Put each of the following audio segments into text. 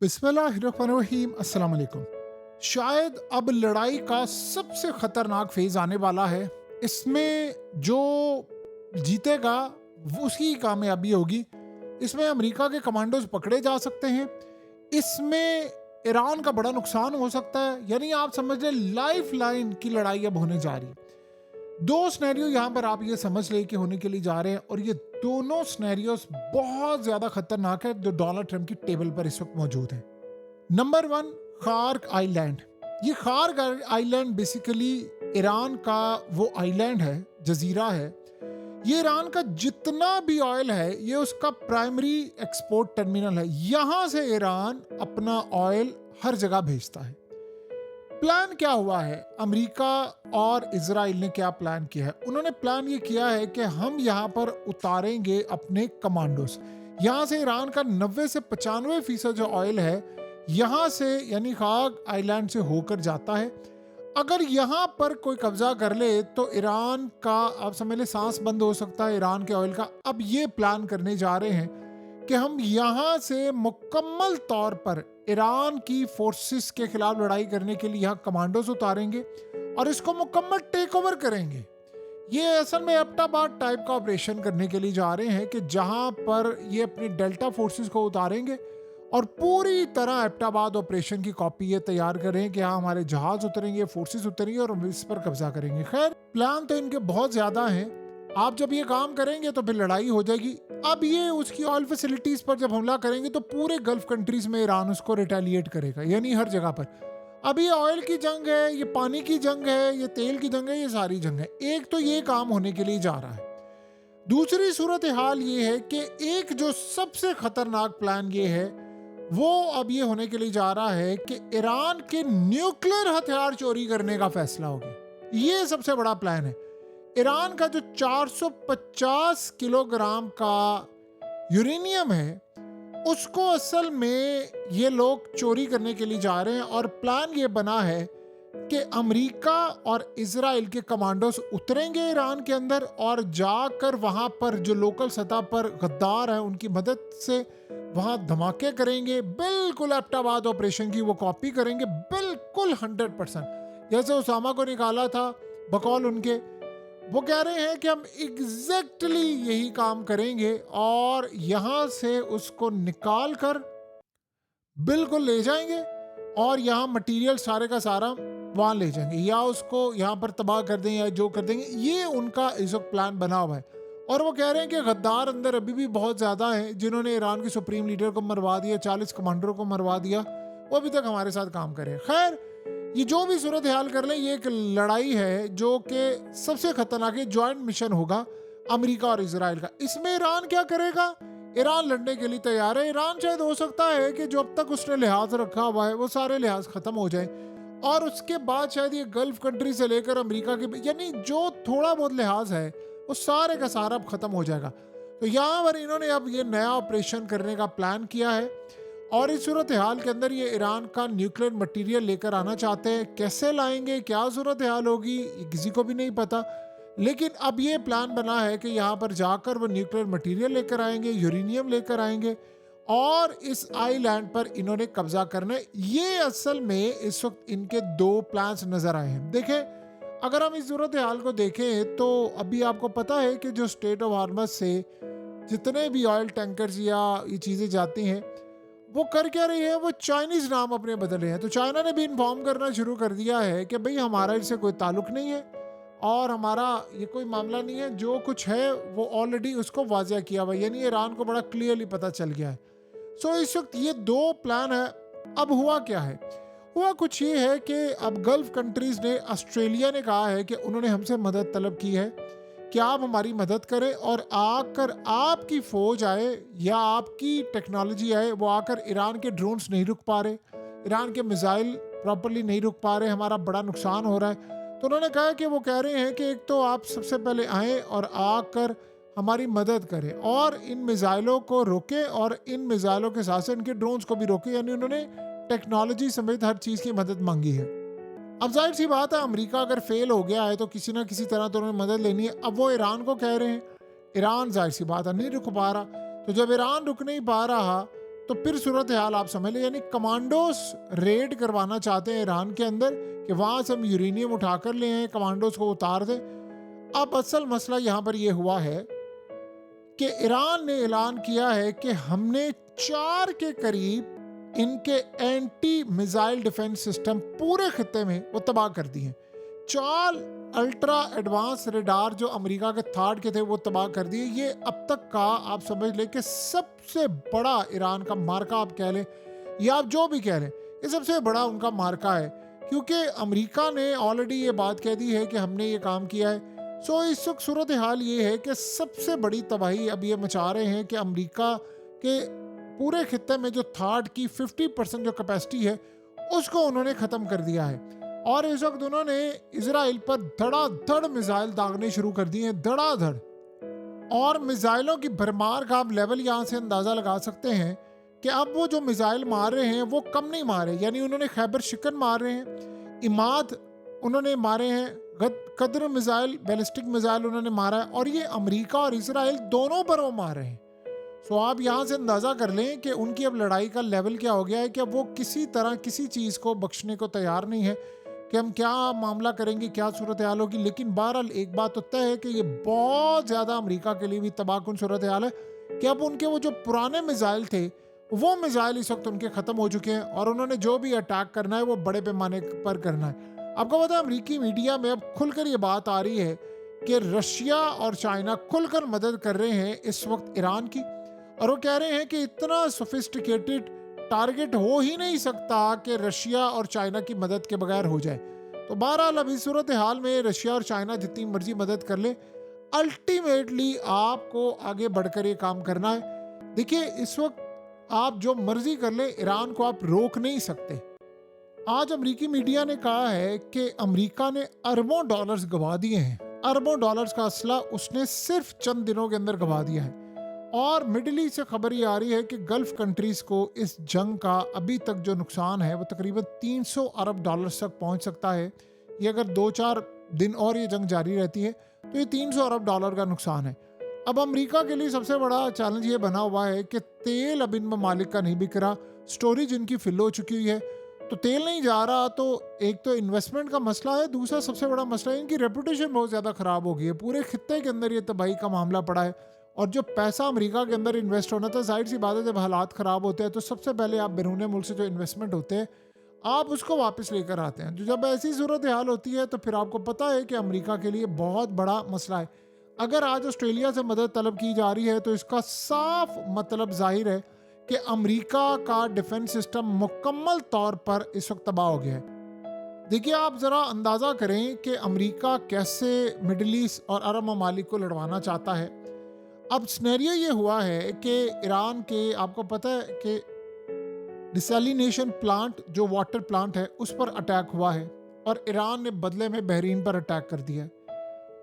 बिस्मिल्लाहिर्रहमानिर्रहीम, अस्सलाम वालेकुम। शायद अब लड़ाई का सबसे खतरनाक फेज आने वाला है। इसमें जो जीतेगा वो उसकी कामयाबी होगी। इसमें अमेरिका के कमांडोज पकड़े जा सकते हैं। इसमें ईरान का बड़ा नुकसान हो सकता है। यानी आप समझ लें लाइफ लाइन की लड़ाई अब होने जा रही है। दो सिनेरियो यहाँ पर आप ये समझ लें कि होने के लिए जा रहे हैं, और ये दोनों सिनेरियोस बहुत ज्यादा खतरनाक है जो डोनाल्ड ट्रंप की टेबल पर इस वक्त मौजूद है। Number one, Kharg island. ये खार्क आइलैंड बेसिकली ईरान का वो आइलैंड है, जजीरा है। ये ईरान का जितना भी ऑयल है ये उसका प्राइमरी एक्सपोर्ट टर्मिनल है। यहां से ईरान अपना ऑयल हर जगह भेजता है। प्लान क्या हुआ है, अमेरिका और इजराइल ने क्या प्लान किया है? उन्होंने प्लान ये किया है कि हम यहाँ पर उतारेंगे अपने कमांडोस। यहाँ से ईरान का 90 से 95% जो ऑयल है यहाँ से यानी खाग आइलैंड से होकर जाता है। अगर यहाँ पर कोई कब्जा कर ले तो ईरान का आप समझ ले सांस बंद हो सकता है ईरान के ऑयल का। अब ये प्लान करने जा रहे हैं कि हम यहाँ से मुकम्मल तौर पर ईरान की फोर्सेस के खिलाफ लड़ाई करने के लिए यहाँ कमांडोज उतारेंगे और इसको मुकम्मल टेक ओवर करेंगे। ये असल में एबटाबाद टाइप का ऑपरेशन करने के लिए जा रहे हैं कि जहां पर ये अपनी डेल्टा फोर्सेस को उतारेंगे और पूरी तरह एबटाबाद ऑपरेशन की कॉपी ये तैयार करें कि हाँ हमारे जहाज उतरेंगे, फोर्सेस उतरेंगे और हम इस पर कब्जा करेंगे। खैर प्लान तो इनके बहुत ज्यादा हैं। आप जब ये काम करेंगे तो फिर लड़ाई हो जाएगी। अब ये उसकी ऑयल फैसिलिटीज पर जब हमला करेंगे तो पूरे गल्फ कंट्रीज में ईरान उसको रिटेलिएट करेगा, यानी हर जगह पर। अब ये ऑयल की जंग है, ये पानी की जंग है, ये तेल की जंग है, ये सारी जंग है। एक तो ये काम होने के लिए जा रहा है। दूसरी सूरत हाल ये है कि एक जो सबसे खतरनाक प्लान ये है वो अब ये होने के लिए जा रहा है कि ईरान के न्यूक्लियर हथियार चोरी करने का फैसला हो गया। ये सबसे बड़ा प्लान है। ईरान का जो 450 किलोग्राम का यूरेनियम है उसको असल में ये लोग चोरी करने के लिए जा रहे हैं, और प्लान ये बना है कि अमेरिका और इजराइल के कमांडोस उतरेंगे ईरान के अंदर और जाकर वहां पर जो लोकल सतह पर गद्दार हैं उनकी मदद से वहां धमाके करेंगे। बिल्कुल एबटाबाद ऑपरेशन की वो कॉपी करेंगे, बिल्कुल 100%। जैसे उसामा को निकाला था बकौल उनके, वो कह रहे हैं कि हम एग्जैक्टली यही काम करेंगे और यहां से उसको निकाल कर बिल्कुल ले जाएंगे और यहाँ मटेरियल सारे का सारा वहां ले जाएंगे, या उसको यहाँ पर तबाह कर दें या जो कर देंगे। ये उनका इस वक्त प्लान बना हुआ है। और वो कह रहे हैं कि गद्दार अंदर अभी भी बहुत ज्यादा हैं जिन्होंने ईरान के सुप्रीम लीडर को मरवा दिया, 40 कमांडरों को मरवा दिया, वो अभी तक हमारे साथ काम करे। खैर ये जो भी सूरत हाल कर ले, ये एक लड़ाई है जो कि सबसे खतरनाक है। ज्वाइंट मिशन होगा अमेरिका और इजराइल का। इसमें ईरान क्या करेगा? ईरान लड़ने के लिए तैयार है। ईरान शायद हो सकता है कि जो अब तक उसने लिहाज रखा हुआ है वो सारे लिहाज खत्म हो जाए और उसके बाद शायद ये गल्फ कंट्री से लेकर अमेरिका के यानी जो थोड़ा बहुत लिहाज है वो सारे का सारा अब खत्म हो जाएगा। तो यहाँ पर इन्होंने अब ये नया ऑपरेशन करने का प्लान किया है और इस सूरत हाल के अंदर ये ईरान का न्यूक्लियर मटेरियल लेकर आना चाहते हैं। कैसे लाएंगे, क्या सूरत हाल होगी, ये किसी को भी नहीं पता। लेकिन अब ये प्लान बना है कि यहाँ पर जाकर वो न्यूक्लियर मटेरियल लेकर आएंगे, यूरेनियम लेकर आएंगे और इस आइलैंड पर इन्होंने कब्जा करना है। ये असल में इस वक्त इनके दो प्लान्स नजर आए हैं। देखें, अगर हम इस सूरत हाल को देखें तो अभी आपको पता है कि जो स्टेट ऑफ हार्मस से जितने भी ऑयल टैंकर्स या ये चीज़ें जाती हैं वो कर क्या रही है, वो चाइनीज़ नाम अपने बदले हैं। तो चाइना ने भी इन्फॉर्म करना शुरू कर दिया है कि भाई हमारा इससे कोई ताल्लुक नहीं है और हमारा ये कोई मामला नहीं है। जो कुछ है वो ऑलरेडी उसको वाजिया किया हुआ, यानी ईरान को बड़ा क्लियरली पता चल गया है। सो इस वक्त ये दो प्लान है। अब हुआ क्या है? हुआ कुछ ये है कि अब गल्फ कंट्रीज ने, ऑस्ट्रेलिया ने कहा है कि उन्होंने हमसे मदद तलब की है कि आप हमारी मदद करें और आकर आपकी फौज आए या आपकी टेक्नोलॉजी आए। वो आकर ईरान के ड्रोन्स नहीं रुक पा रहे, ईरान के मिसाइल प्रॉपरली नहीं रुक पा रहे, हमारा बड़ा नुकसान हो रहा है। तो उन्होंने कहा कि वो कह रहे हैं कि एक तो आप सबसे पहले आएँ और आकर हमारी मदद करें और इन मिसाइलों को रोकें और इन मिसाइलों के साथ साथ इनके ड्रोन्स को भी रोकें। यानी उन्होंने टेक्नोलॉजी समेत हर चीज़ की मदद मांगी है। अब जाहिर सी बात है अमेरिका अगर फेल हो गया है तो किसी ना किसी तरह तो उन्हें मदद लेनी है। अब वो ईरान को कह रहे हैं, ईरान जाहिर सी बात है नहीं रुक पा रहा। तो जब ईरान रुक नहीं पा रहा तो फिर सूरत हाल आप समझ लें, यानी कमांडोज रेड करवाना चाहते हैं ईरान के अंदर कि वहां से हम यूरेनियम उठाकर ले आए, कमांडोज को उतार दें। अब असल मसला यहाँ पर यह हुआ है कि ईरान ने ऐलान किया है कि हमने 4 के करीब इनके एंटी मिसाइल डिफेंस सिस्टम पूरे खित्ते में वो तबाह कर दिए हैं। 4 अल्ट्रा एडवांस रेडार जो अमेरिका के थर्ड के थे वो तबाह कर दिए। ये अब तक का आप समझ लें कि सबसे बड़ा ईरान का मार्का आप कह लें या आप जो भी कह लें, ये सबसे बड़ा उनका मार्का है, क्योंकि अमेरिका ने ऑलरेडी ये बात कह दी है कि हमने ये काम किया है। सो इस वक्त सूरत हाल ये है कि सबसे बड़ी तबाही अब ये मचा रहे हैं कि अमेरिका के पूरे खित्ते में जो थर्ड की 50% जो कैपेसिटी है उसको उन्होंने ख़त्म कर दिया है। और इस वक्त उन्होंने इजराइल पर धड़ाधड़ मिसाइल दागने शुरू कर दिए हैं, धड़ाधड़। और मिसाइलों की भरमार का आप लेवल यहाँ से अंदाज़ा लगा सकते हैं कि अब वो जो मिसाइल मार रहे हैं वो कम नहीं मारे, यानी उन्होंने खैबर शिकन मार रहे हैं, इमाद उन्होंने मारे हैं, कद्र मिसाइल बैलिस्टिक मिसाइल उन्होंने मारा है, और ये अमेरिका और इजराइल दोनों पर वो मार रहे हैं। सो आप यहाँ से अंदाज़ा कर लें कि उनकी अब लड़ाई का लेवल क्या हो गया है कि अब वो किसी तरह किसी चीज़ को बख्शने को तैयार नहीं है कि हम क्या मामला करेंगे, क्या सूरत हाल होगी। लेकिन बहरहाल एक बात तो तय है कि ये बहुत ज़्यादा अमेरिका के लिए भी तबाहकुन सूरत हाल है कि अब उनके वो जो पुराने मिसाइल थे वो मिसाइल इस वक्त उनके ख़त्म हो चुके हैं और उन्होंने जो भी अटैक करना है वो बड़े पैमाने पर करना है। आपको पता है अमेरिकी मीडिया में अब खुलकर ये बात आ रही है कि रशिया और चाइना खुलकर मदद कर रहे हैं इस वक्त ईरान की, और वो कह रहे हैं कि इतना सोफिस्टिकेटेड टारगेट हो ही नहीं सकता कि रशिया और चाइना की मदद के बगैर हो जाए। तो बहरहाल अभी सूरत हाल में रशिया और चाइना जितनी मर्जी मदद कर ले, अल्टीमेटली आपको आगे बढ़कर ये काम करना है। देखिए इस वक्त आप जो मर्जी कर ले, ईरान को आप रोक नहीं सकते। आज अमेरिकी मीडिया ने कहा है कि अमेरिका ने अरबों डॉलर्स गंवा दिए हैं, अरबों डॉलर्स का असला उसने सिर्फ चंद दिनों के अंदर गंवा दिया है। और मिडिल ईस्ट से खबर ये आ रही है कि गल्फ कंट्रीज को इस जंग का अभी तक जो नुकसान है वो तकरीबन 300 अरब डॉलर्स तक पहुंच सकता है। ये अगर 2-4 दिन और ये जंग जारी रहती है तो ये 300 अरब डॉलर का नुकसान है। अब अमेरिका के लिए सबसे बड़ा चैलेंज ये बना हुआ है कि तेल अब इन ममालिक का नहीं बिक रहा, स्टोरेज इनकी फिल हो चुकी हुई है, तो तेल नहीं जा रहा। तो एक तो इन्वेस्टमेंट का मसला है, दूसरा सबसे बड़ा मसला है इनकी रेपुटेशन बहुत ज़्यादा ख़राब हो गई है। पूरे खित्ते के अंदर ये तबाही का मामला पड़ा है, और जो पैसा अमेरिका के अंदर इन्वेस्ट होना था, जाहिर सी बात है जब हालात ख़राब होते हैं तो सबसे पहले आप बैरून मुल्क से जो इन्वेस्टमेंट होते हैं आप उसको वापस लेकर आते हैं। तो जब ऐसी सूरत हाल होती है तो फिर आपको पता है कि अमेरिका के लिए बहुत बड़ा मसला है। अगर आज ऑस्ट्रेलिया से मदद तलब की जा रही है तो इसका साफ मतलब जाहिर है कि अमेरिका का डिफेंस सिस्टम मुकम्मल तौर पर इस वक्त तबाह हो गया है। देखिए आप ज़रा अंदाज़ा करें कि अमेरिका कैसे मिडिल ईस्ट और अरब ममालिक को लड़वाना चाहता है। अब सिनेरियो ये हुआ है कि ईरान के, आपको पता है कि डिसैलिनेशन प्लांट जो वाटर प्लांट है उस पर अटैक हुआ है और ईरान ने बदले में बहरीन पर अटैक कर दिया।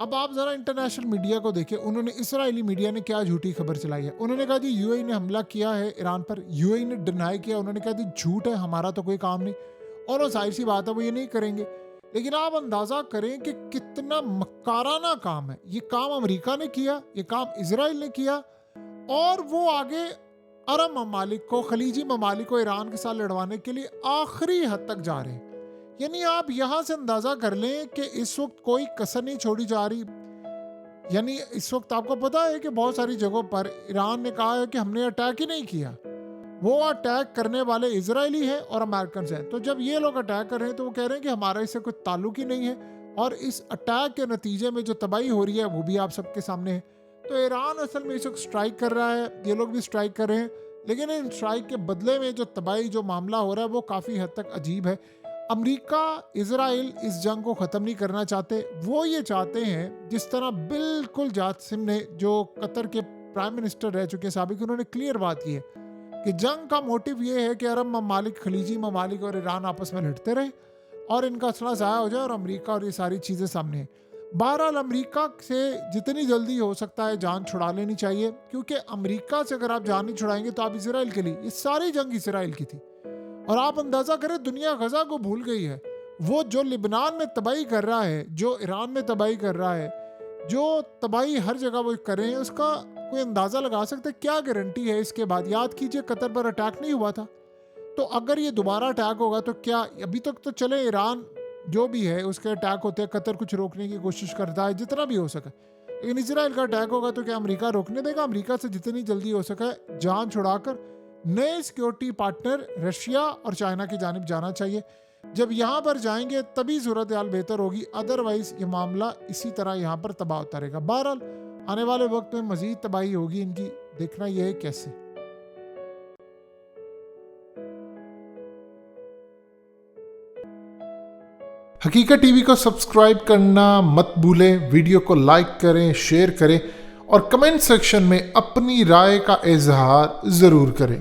अब आप ज़रा इंटरनेशनल मीडिया को देखिए, उन्होंने इसराइली मीडिया ने क्या झूठी खबर चलाई है। उन्होंने कहा जी यूएई ने हमला किया है ईरान पर, यूएई ने डिनाई किया, उन्होंने कहा जी झूठ है, हमारा तो कोई काम नहीं, और वो जाहिर सी बात है वो ये नहीं करेंगे। लेकिन आप अंदाज़ा करें कि कितना मकाराना काम है। ये काम अमेरिका ने किया, ये काम इजराइल ने किया, और वो आगे अरब ममालिक को, खलीजी ममालिक को ईरान के साथ लड़वाने के लिए आखिरी हद तक जा रहे हैं। यानी आप यहाँ से अंदाज़ा कर लें कि इस वक्त कोई कसर नहीं छोड़ी जा रही। यानी इस वक्त आपको पता है कि बहुत सारी जगहों पर ईरान ने कहा है कि हमने अटैक ही नहीं किया, वो अटैक करने वाले इजरायली हैं और अमेरिकन हैं। तो जब ये लोग अटैक कर रहे हैं तो वो कह रहे हैं कि हमारा इससे कोई ताल्लुक ही नहीं है, और इस अटैक के नतीजे में जो तबाही हो रही है वो भी आप सबके सामने है। तो ईरान असल में इस वक्त स्ट्राइक कर रहा है, ये लोग भी स्ट्राइक कर रहे हैं, लेकिन इन स्ट्राइक के बदले में जो तबाही, जो मामला हो रहा है वो काफ़ी हद तक अजीब है। अमेरिका, इजराइल इस जंग को ख़त्म नहीं करना चाहते। वो ये चाहते हैं, जिस तरह बिल्कुल जासिम ने, जो कतर के प्राइम मिनिस्टर रह चुके हैं साबिक, उन्होंने क्लियर बात की है कि जंग का मोटिव ये है कि अरब ममालिक, खलीजी ममालिक और ईरान आपस में लड़ते रहे और इनका असला ज़ाया हो जाए और अमेरिका और ये सारी चीज़ें सामने हैं। बहरहाल अमेरिका से जितनी जल्दी हो सकता है जान छुड़ा लेनी चाहिए, क्योंकि अमेरिका से अगर आप जान नहीं छुड़ाएंगे तो आप इसराइल के लिए, ये सारी जंग इसराइल की थी। और आप अंदाज़ा करें दुनिया गजा को भूल गई है। वो जो लिबनान में तबाही कर रहा है, जो ईरान में तबाही कर रहा है, जो तबाही हर जगह वो कर रहे हैं, उसका कोई अंदाज़ा लगा सकते क्या गारंटी है इसके बाद? याद कीजिए कतर पर अटैक नहीं हुआ था, तो अगर ये दोबारा अटैक होगा तो क्या, अभी तक तो चले ईरान जो भी है उसके अटैक होते हैं, कतर कुछ रोकने की कोशिश करता है जितना भी हो सके, लेकिन इजराइल का अटैक होगा तो क्या अमेरिका रोकने देगा? अमेरिका से जितनी जल्दी हो सके जान छुड़ाकर नए सिक्योरिटी पार्टनर रशिया और चाइना की जानिब जाना चाहिए। जब यहाँ पर जाएंगे तभी सूरत हाल बेहतर होगी, अदरवाइज ये मामला इसी तरह यहाँ पर तबाह होता रहेगा। बहरहाल आने वाले वक्त में मजीद तबाही होगी इनकी, देखना यह है कैसे। हकीकत टीवी को सब्सक्राइब करना मत भूलें, वीडियो को लाइक करें, शेयर करें और कमेंट सेक्शन में अपनी राय का इजहार ज़रूर करें।